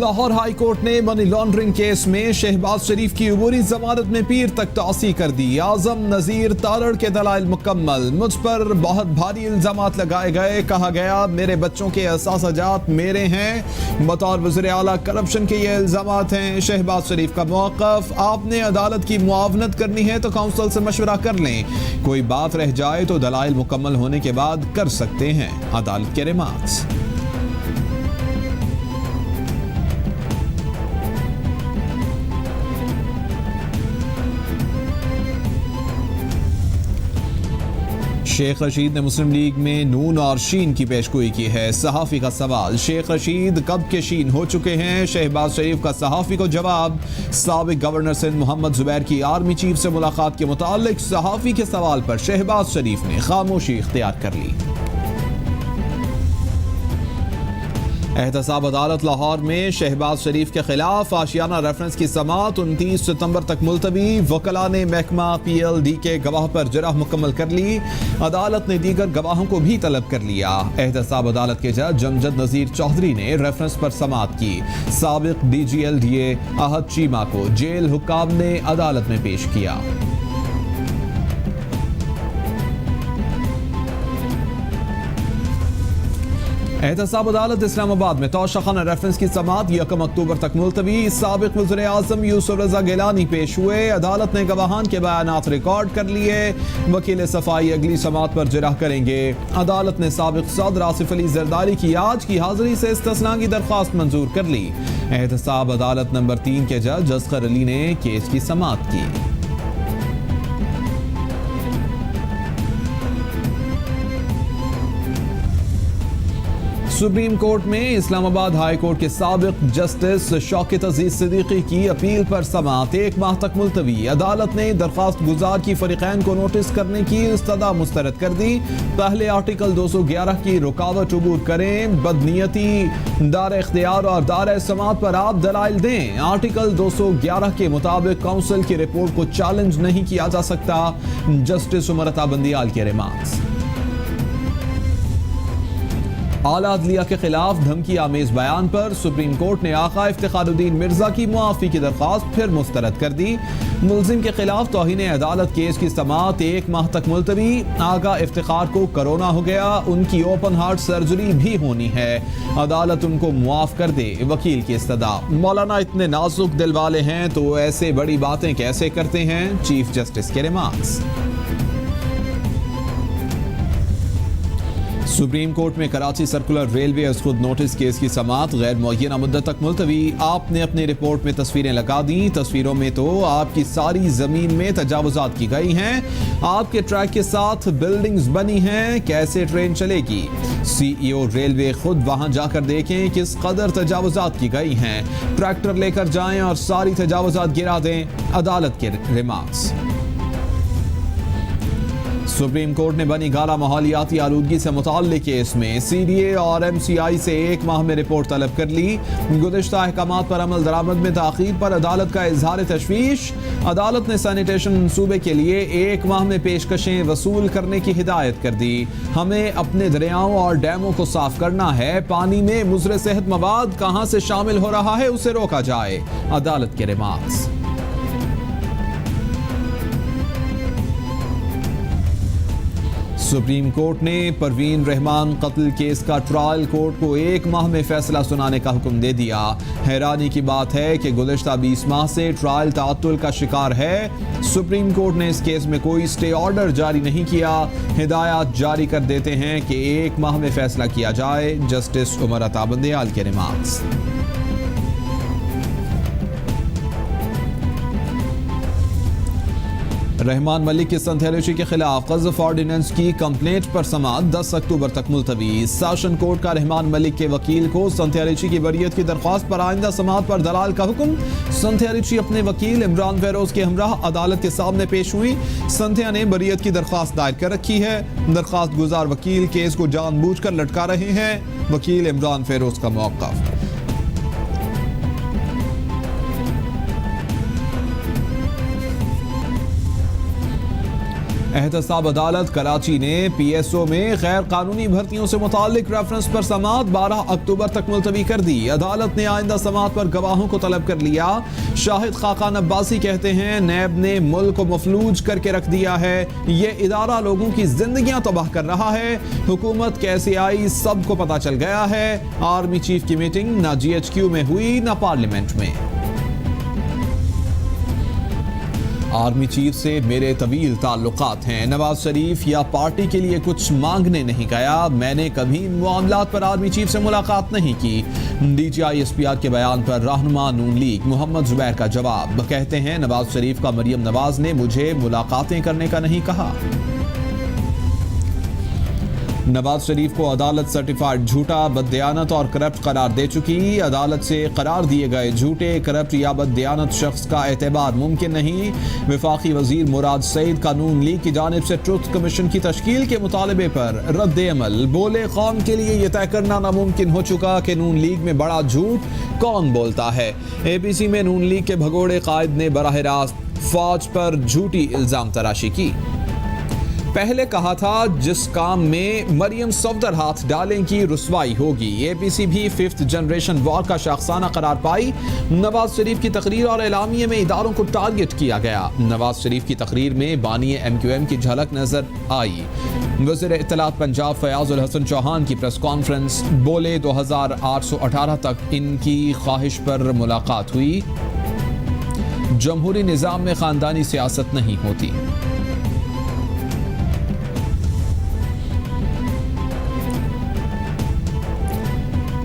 Lahore high court ने money laundering case में शहबाज शरीफ की अबूरी जमानत में पीर तक तौसी कर दी। आजम नजीर तारड़ के दलाइल मुकम्मल, मुझ पर बहुत भारी इल्जामात लगाए गए, कहा गया मेरे बच्चों के असासजात मेरे हैं, बतौर वज़ीर आला करप्शन के ये इल्जामात हैं। शहबाज शरीफ का मौक़िफ़, आपने अदालत की मुआवनत करनी है तो काउंसिल से मशवरा कर लें, कोई बात रह जाए तो दलाइल मुकम्मल होने के बाद कर सकते हैं, अदालत के रिमार्क्स। शेख रशीद ने मुस्लिम लीग में नून और शीन की पेशगोई की है। सहाफ़ी का सवाल, शेख रशीद कब के शीन हो चुके हैं? शहबाज शरीफ का सहाफ़ी को जवाब। साबिक गवर्नर सिंध मोहम्मद जुबैर की आर्मी चीफ से मुलाकात के मुतालिक सहाफ़ी के सवाल पर शहबाज शरीफ ने खामोशी इख्तियार कर ली। एहतसाब अदालत लाहौर में शहबाज शरीफ के खिलाफ आशियाना रेफरेंस की समाअत 29 सितंबर तक मुलतवी। वकला ने महकमा PLD के गवाह पर जरह मुकम्मल कर ली। अदालत ने दीगर गवाहों को भी तलब कर लिया। एहतसाब अदालत के जज अमजद नजीर चौधरी ने रेफरेंस पर समाअत की। साबिक DGLDA अहद चीमा को जेल हुक्काम ने अदालत में पेश किया। एहतसाब अदालत इस्लामाबाद में तौशाखाना रेफरेंस की समाअत 1 अक्टूबर तक मुलतवी। साबिक वज़ीर आज़म यूसुफ रज़ा गिलानी पेश हुए। अदालत ने गवाहान के बयानात रिकॉर्ड कर लिए। वकील सफाई अगली समाअत पर जिरह करेंगे। अदालत ने साबिक सदर आसिफ अली जरदारी की आज की हाजिरी से इस्तिस्ना की दरख्वास्त मंजूर कर ली। एहतसाब अदालत नंबर 3 के जज असगर अली ने केस की समाअत की। सुप्रीम कोर्ट में इस्लामाबाद हाई कोर्ट के साबिक जस्टिस शौकत अजीज सिद्दीकी की अपील पर समाअत 1 माह तक मुलतवी। अदालत ने दरख्वास्त गुजार की फरीकैन को नोटिस करने की इस्तदा मुस्तरद कर दी। पहले आर्टिकल 211 की रुकावट अबूर करें। बदनीयती, दार इख्तियार और दार समाअत पर आप दलाइल दें। आर्टिकल 211 के मुताबिक काउंसिल की रिपोर्ट को चैलेंज नहीं किया जा सकता। जस्टिस उमर अता बंदियाल के रिमार्क्स। आला अदलिया के खिलाफ धमकी आमेज बयान पर सुप्रीम कोर्ट ने आका इफ्तिखारुद्दीन मिर्जा की मुआफी की दरख्वास्त फिर मुस्तरद कर दी। मुलजिम के खिलाफ तौहीन अदालत केस की समाअत 1 माह तक मुलतवी। आगा इफ्तिखार को कोरोना हो गया, उनकी ओपन हार्ट सर्जरी भी होनी है, अदालत उनको मुआफ कर दे, वकील की इस्तदा। मौलाना इतने नाजुक दिल वाले हैं तो ऐसे बड़ी बातें कैसे करते हैं? चीफ जस्टिस के रिमार्क्स। सुप्रीम कोर्ट में कराची सर्कुलर रेलवे खुद नोटिस केस की समाअत गैर मुअय्यना मुद्दत तक मुलतवी। आपने अपनी रिपोर्ट में तस्वीरें लगा दी। तस्वीरों में तो आपकी सारी जमीन में तजावुजात की गई हैं। आपके ट्रैक के साथ बिल्डिंग्स बनी हैं, कैसे ट्रेन चलेगी? CEO रेलवे खुद वहां जाकर देखें किस कदर तजावुजात की गई हैं। ट्रैक्टर लेकर जाएं और सारी तजावुजात गिरा दें, अदालत के रिमार्क्स। सुप्रीम कोर्ट ने बनी गाला माहौलियाती आलूदगी से मुताल्लिक केस में CDA और MCI से 1 माह में रिपोर्ट तलब कर ली। गुज़िश्ता अहकामात पर अमल दरामद में ताख़ीर पर अदालत का इजहार तशवीश। अदालत ने सैनिटेशन मनसूबे के लिए 1 माह में पेशकशें वसूल करने की हिदायत कर दी। हमें अपने दरियाओं और डैमों को साफ करना है, पानी में मुज़र सेहत मवाद कहाँ से शामिल हो रहा है उसे रोका जाए, अदालत के रिमार्क्स। सुप्रीम कोर्ट ने परवीन रहमान कत्ल केस का ट्रायल कोर्ट को 1 माह में फैसला सुनाने का हुक्म दे दिया। हैरानी की बात है कि गुज़िश्ता 20 माह से ट्रायल ताअत्तुल का शिकार है। सुप्रीम कोर्ट ने इस केस में कोई स्टे ऑर्डर जारी नहीं किया। हिदायत जारी कर देते हैं कि 1 माह में फैसला किया जाए, जस्टिस उमर अता बंदियाल के रिमार्क्स। रहमान मलिक की संथेरेशी के खिलाफ क़ज़्फ़ ऑर्डिनेंस की कंप्लेंट पर समाअत 10 अक्टूबर तक मुलतवी। सेशन कोर्ट का रहमान मलिक के वकील को संथेरेशी की बरियत की दरख्वास्त पर आइंदा समाअत पर दलाल का हुक्म। संथेरेशी अपने वकील इमरान फेरोज के हमराह अदालत के सामने पेश हुई। संथिया ने बरियत की दरख्वास्त दायर कर रखी है। दरख्वास्त गुजार वकील केस को जानबूझकर लटका रहे हैं। वकील इमरान फेरोज का मौक़िफ़। एहतसाब अदालत कराची ने PSO में गैर कानूनी भर्तियों से मुतालिक रेफरेंस पर समाअत 12 अक्टूबर तक मुलतवी कर दी। अदालत ने आइंदा समाअत पर गवाहों को तलब कर लिया। शाहिद खाकान अब्बासी कहते हैं नैब ने मुल्क को मफलूज करके रख दिया है। ये इदारा लोगों की जिंदगियां तबाह कर रहा है। हुकूमत कैसे आई सबको पता चल गया है। आर्मी चीफ की मीटिंग ना GHQ में हुई ना पार्लियामेंट में। आर्मी चीफ से मेरे तवील ताल्लुकात हैं। नवाज शरीफ या पार्टी के लिए कुछ मांगने नहीं गया। मैंने कभी इन मामलात पर आर्मी चीफ से मुलाकात नहीं की। DGI SPR के बयान पर रहनुमा नून लीग मोहम्मद जुबैर का जवाब। कहते हैं नवाज शरीफ का मरियम नवाज ने मुझे मुलाकातें करने का नहीं कहा। नवाज शरीफ को अदालत सर्टिफाइड झूठा, बददियानत और करप्ट करार दे चुकी। अदालत से करार दिए गए झूठे, करप्ट या बददियानत शख्स का एतबार मुमकिन नहीं। वफाकी वजीर मुराद सईद का नून लीग की जानिब से ट्रुथ कमीशन की तश्कील के मुतालबे पर रद्द अमल। बोले कौम के लिए यह तय करना नामुमकिन हो चुका कि नून लीग में बड़ा झूठ कौन बोलता है। APC में नून लीग के भगोड़े कायद ने बराह रास्त फौज पर झूठी इल्जाम तराशी की। पहले कहा था जिस काम में मरियम सफदर हाथ डालेंगी रुसवाई होगी। APC भी 5th जनरेशन वॉर का शाखसाना करार पाई। नवाज शरीफ की तकरीर और एलामिये में इदारों को टारगेट किया गया। नवाज शरीफ की तकरीर में बानी MQM की झलक नजर आई। वज़ीर इत्तलात पंजाब फयाज उल हसन चौहान की प्रेस कॉन्फ्रेंस। बोले 2818 तक इनकी ख्वाहिश पर मुलाकात हुई। जमहूरी निज़ाम में खानदानी सियासत नहीं होती।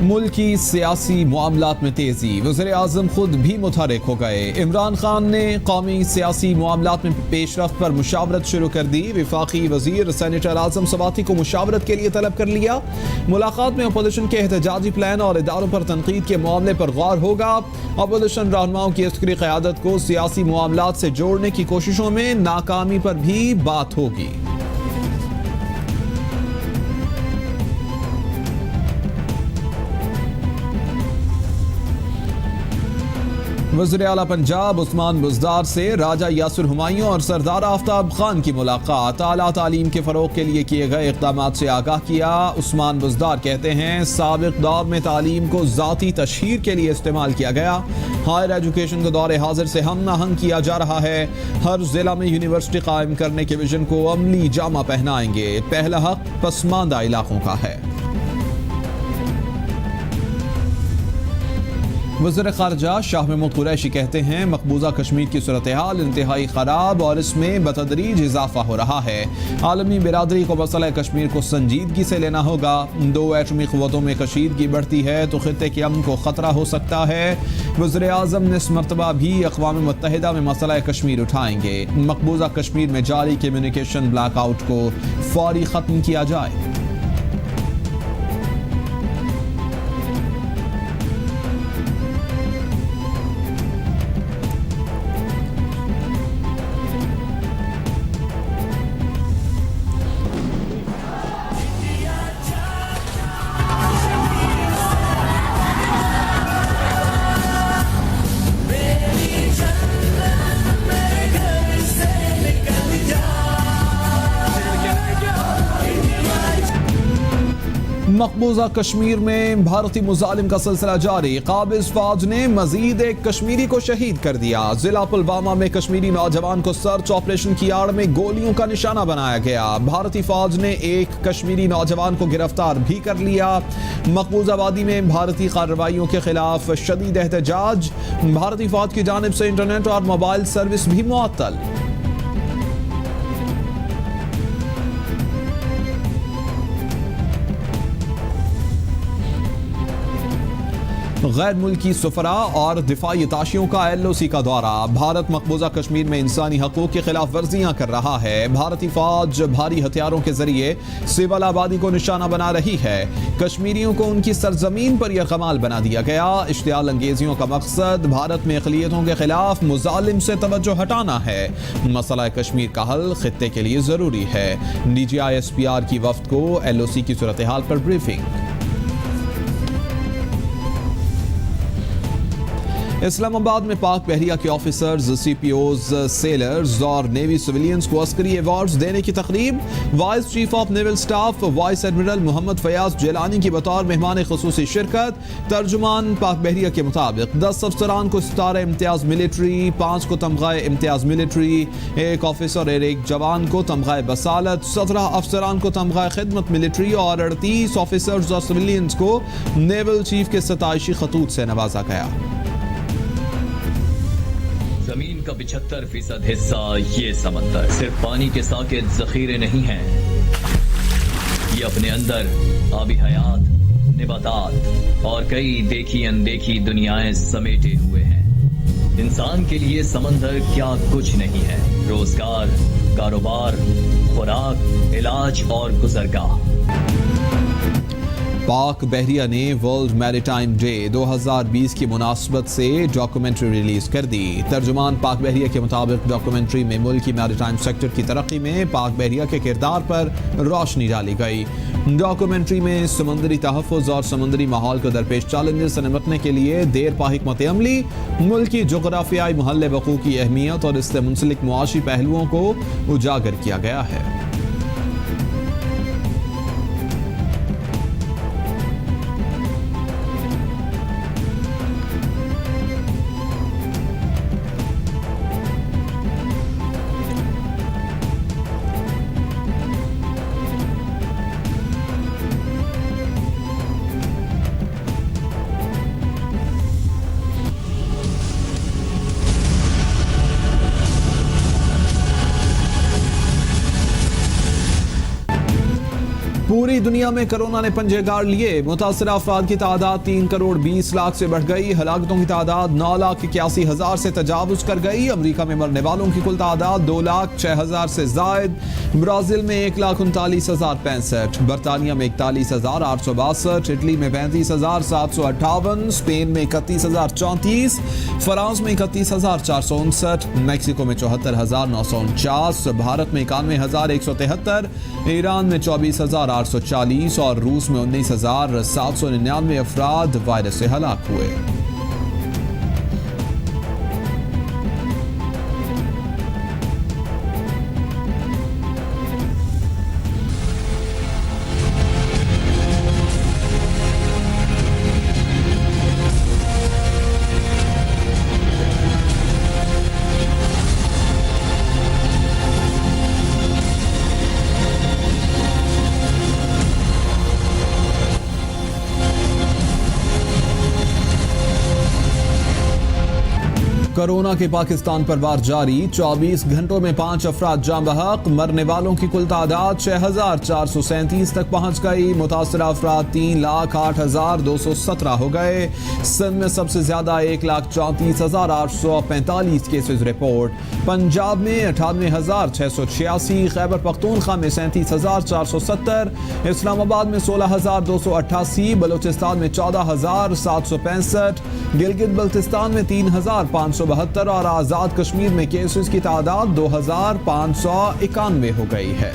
मुल्की सियासी मामलात में तेजी। वज़ीर आज़म खुद भी मुतहरिक हो गए। इमरान खान ने कौमी सियासी मामलात में पेशरफ्त पर मुशावरत शुरू कर दी। वफाकी वजीर सेनेटर आज़म सवाती को मुशावरत के लिए तलब कर लिया। मुलाकात में अपोजिशन के एहतजाजी प्लान और इदारों पर तनकीद के मामले पर गौर होगा। अपोजिशन रहनुमाओं की अस्करी क़यादत को सियासी मामलात से जोड़ने की कोशिशों में नाकामी पर भी बात होगी। वज़ीर आला पंजाब उस्मान बुज़दार से राजा यासिर हुमायूं और सरदार आफ्ताब खान की मुलाकात। आला तालीम के फ़रोग़ के लिए किए गए इक़दामात से आगाह किया। उस्मान बुज़दार कहते हैं साबिक़ दौर में तालीम को ज़ाती तशहीर के लिए इस्तेमाल किया गया। हायर एजुकेशन को दौरे हाजिर से हम आहंग किया जा रहा है। हर ज़िला में यूनिवर्सिटी कायम करने के विजन को अमली जामा पहनाएंगे। पहला हक़ पसमानदा इलाकों का है। वज़ीर ख़ारजा शाह महमूद कुरैशी कहते हैं मकबूजा कश्मीर की सूरत हाल इंतहाई ख़राब और इसमें बतदरीज इजाफा हो रहा है। आलमी बिरादरी को मसला कश्मीर को संजीदगी से लेना होगा। 2 एटमी क़ुव्वतों में कशीदगी बढ़ती है तो खित्ते के अमन को ख़तरा हो सकता है। वज़ीर आज़म ने इस मरतबा भी अक़वाम मुत्तहिदा में मसला कश्मीर उठाएंगे। मकबूजा कश्मीर में जारी कम्युनिकेशन ब्लैकआउट को फौरी ख़त्म किया जाए। मकबूजा कश्मीर में भारतीय मुजालिम का सिलसिला जारी। काबिज फौज ने मजीद एक कश्मीरी को शहीद कर दिया। जिला पुलवामा में कश्मीरी नौजवान को सर्च ऑपरेशन की आड़ में गोलियों का निशाना बनाया गया। भारतीय फौज ने एक कश्मीरी नौजवान को गिरफ्तार भी कर लिया। मकबूजा वादी में भारतीय कार्रवाइयों के खिलाफ शदीद एहतजाज। भारतीय फौज की जानिब से इंटरनेट और मोबाइल सर्विस भी मुअत्तल। गैर मुल्की सफरा और दिफाई ताशियों का LOC का दौरा। भारत मकबूजा कश्मीर में इंसानी हकूक़ की खिलाफ वर्जियाँ कर रहा है। भारतीय फौज भारी हथियारों के जरिए सिविल आबादी को निशाना बना रही है। कश्मीरियों को उनकी सरजमीन पर यरगमाल बना दिया गया। इश्तियाल अंगेजियों का मकसद भारत में अक़लियतों के खिलाफ मुजालिम से तवज्जो हटाना है। मसला कश्मीर का हल खित्ते के लिए ज़रूरी है। DGI SPR की वफ्द को LOC की सूरत हाल पर ब्रीफिंग। इस्लामाबाद में पाक बहरिया के ऑफिसर्स, CPOs, सेलर्स और नेवी सिविलियंस को अस्करी अवार्ड्स देने की तकरीब। Vice chief of naval staff vice admiral Mohammad Fayaz Jilani की बतौर मेहमान खुसूसी शिरकत। तर्जुमान पाक बहरिया के मुताबिक 10 अफसरान को सितारा इम्तियाज मिलिट्री, 5 को तमगा इम्तियाज मिलिट्री, 1 ऑफिसर और 1 जवान को तमगा बसालत, 17 अफसरान को तमगा खिदमत मिलिट्री और 38 ऑफिसर्स और सिविलियंस को नेवल चीफ के सताइशी खतूत से नवाजा गया। जमीन का 75% हिस्सा ये समंदर सिर्फ पानी के साकित जखीरे नहीं हैं, ये अपने अंदर आबी हयात, निबातात और कई देखी अनदेखी दुनियाएं समेटे हुए हैं। इंसान के लिए समंदर क्या कुछ नहीं है, रोजगार, कारोबार, खुराक, इलाज और गुजरगाह। पाक बहरिया ने वर्ल्ड मैरीटाइम डे 2020 की मुनासबत से डॉक्यूमेंट्री रिलीज कर दी। तर्जुमान पाक बहरिया के मुताबिक डॉक्यूमेंट्री में मुल्क की मैरीटाइम सेक्टर की तरक्की में पाक बहरिया के किरदार पर रोशनी डाली गई। डॉक्यूमेंट्री में समुद्री तहफ़्फ़ुज़ और समुद्री माहौल को दरपेश चैलेंजेस से निपटने के लिए देरपा हिकमत अमली, मुल्क की जोग्राफियाई महल वक़ू की अहमियत और इससे मुंसलिक मुआशी पहलुओं को उजागर किया गया है। पूरी दुनिया में कोरोना ने पंजे गाड़ लिए। मुतासर अफराद की तादाद 3 करोड़ 20 लाख से बढ़ गई। हलाकतों की तादाद 9,81,000 से तजावुज कर गई। अमरीका में मरने वालों की कुल तादाद 2,06,000 से जायद। ब्राजील में 1,39,065, बरतानिया में 41,862, इटली में 35,758, स्पेन में 31,034, फ्रांस में 31,459, मैक्सिको में 74,949, भारत में 91,173, ईरान में 24,840 और रूस में 19,799 अफराद वायरस से हलाक हुए। कोरोना के पाकिस्तान पर वार जारी। 24 घंटों में 5 अफराद जान बहक। मरने वालों की कुल तादाद 6,437 तक पहुंच गई। मुतासर अफराद 3,08,217 हो गए। सिंध में सबसे ज्यादा 1,34,845 केसेज रिपोर्ट। पंजाब में 98,686, खैबर पख्तूनख्वा में 37,470, इस्लामाबाद में 16,288, बलूचिस्तान में 14,765, गिलगित बल्तिस्तान में 3,572 और आज़ाद कश्मीर में केसेस की तादाद 2,591 हो गई है।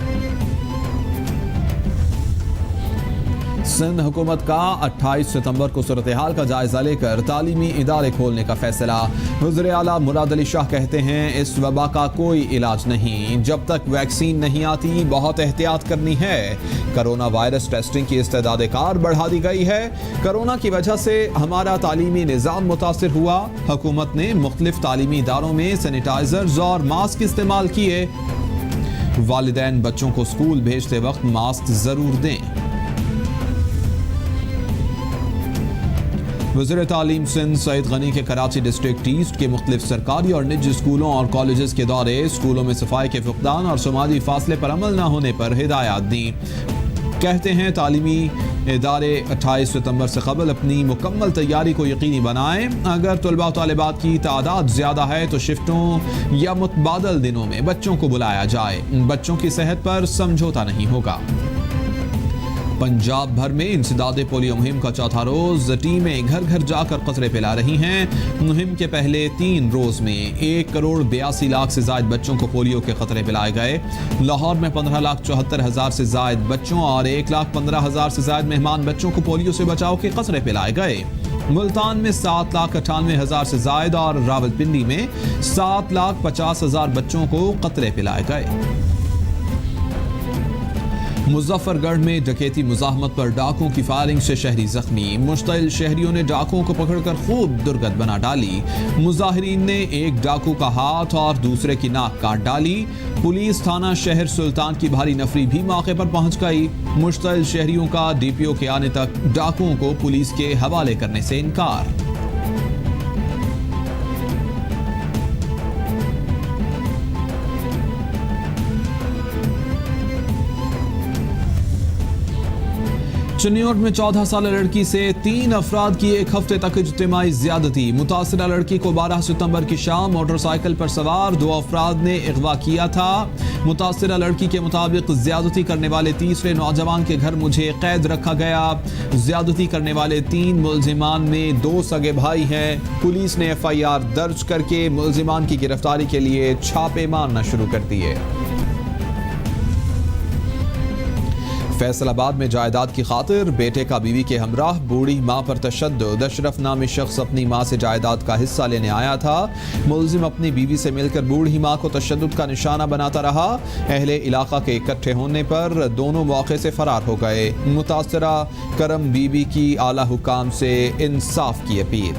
सिंध हुकूमत का 28 सितंबर को सूरत हाल का जायजा लेकर तालीमी इदारे खोलने का फैसला। वज़ीर आला मुराद अली शाह कहते हैं, इस वबा का कोई इलाज नहीं, जब तक वैक्सीन नहीं आती बहुत एहतियात करनी है। कोरोना वायरस टेस्टिंग की इस्तेदाद कार बढ़ा दी गई है। कोरोना की वजह से हमारा तालीमी निज़ाम मुतासिर हुआ। हुकूमत ने मुख्तलिफ तालीमी इदारों में सैनिटाइजर्स और मास्क इस्तेमाल किए। वालिदैन बच्चों को स्कूल भेजते वक्त मास्क जरूर दें। वज़ीर तालीम सिंध सईद गनी के कराची डिस्ट्रिक्ट ईस्ट के मुख्तलिफ सरकारी और निजी स्कूलों और कॉलेजेस के दौरे, स्कूलों में सफाई के फुकदान और समाजी फासले पर अमल न होने पर हिदायत दी। कहते हैं तालीमी इदारे 28 सितंबर से कबल अपनी मुकम्मल तैयारी को यकीनी बनाएं। अगर तलबा तालिबात की तादाद ज़्यादा है तो शिफ्टों या मुतबादल दिनों में बच्चों को बुलाया जाए। बच्चों की सेहत पर समझौता नहीं होगा। पंजाब भर में इंसदादे पोलियो मुहिम का चौथा रोज टीमें घर घर जाकर कतरे पिला रही हैं। मुहिम के पहले 3 रोज में 1,82,00,000 से ज्यादा बच्चों को पोलियो के कतरे पिलाए गए। लाहौर में 15,74,000 से ज्यादा बच्चों और 1,15,000 से ज्यादा मेहमान बच्चों को पोलियो से बचाव के कतरे पिलाए गए। मुल्तान में 7,98,000 से ज्यादा और रावलपिंडी में 7,50,000 बच्चों को कतरे पिलाए गए। मुजफ्फरगढ़ में डकैती मुजाहमत पर डाकुओं की फायरिंग से शहरी जख्मी। मुश्तिल शहरियों ने डाकुओं को पकड़कर खूब दुर्गत बना डाली। मुजाहिरीन ने एक डाकू का हाथ और दूसरे की नाक काट डाली। पुलिस थाना शहर सुल्तान की भारी नफरी भी मौके पर पहुंच गई। मुश्तिल शहरियों का डीपीओ के आने तक डाकुओं को पुलिस के हवाले करने से इनकार। चिन्नौर में 14 साल लड़की से 3 अफराद की एक हफ्ते तक इज्तिमाई ज्यादती। मुतासिरा लड़की को 12 सितंबर की शाम मोटरसाइकिल पर सवार 2 अफराद ने अगवा किया था। मुतासिरा लड़की के मुताबिक ज्यादती करने वाले तीसरे नौजवान के घर मुझे कैद रखा गया। ज्यादती करने वाले 3 मुल्जिमान में 2 सगे भाई हैं। पुलिस ने FIR दर्ज करके मुल्जिमान की गिरफ्तारी के लिए छापे मारना शुरू कर दिए। फैसलाबाद में जायदाद की खातिर बेटे का बीवी के हमराह बूढ़ी मां पर तशद्दुद। अशरफ नामी शख्स अपनी मां से जायदाद का हिस्सा लेने आया था। मुल्जिम अपनी बीवी से मिलकर बूढ़ी मां को तशद्दुद का निशाना बनाता रहा। अहले इलाका के इकट्ठे होने पर दोनों मौके से फरार हो गए। मुतासरा करम बीबी की आला हुकाम से इंसाफ की अपील।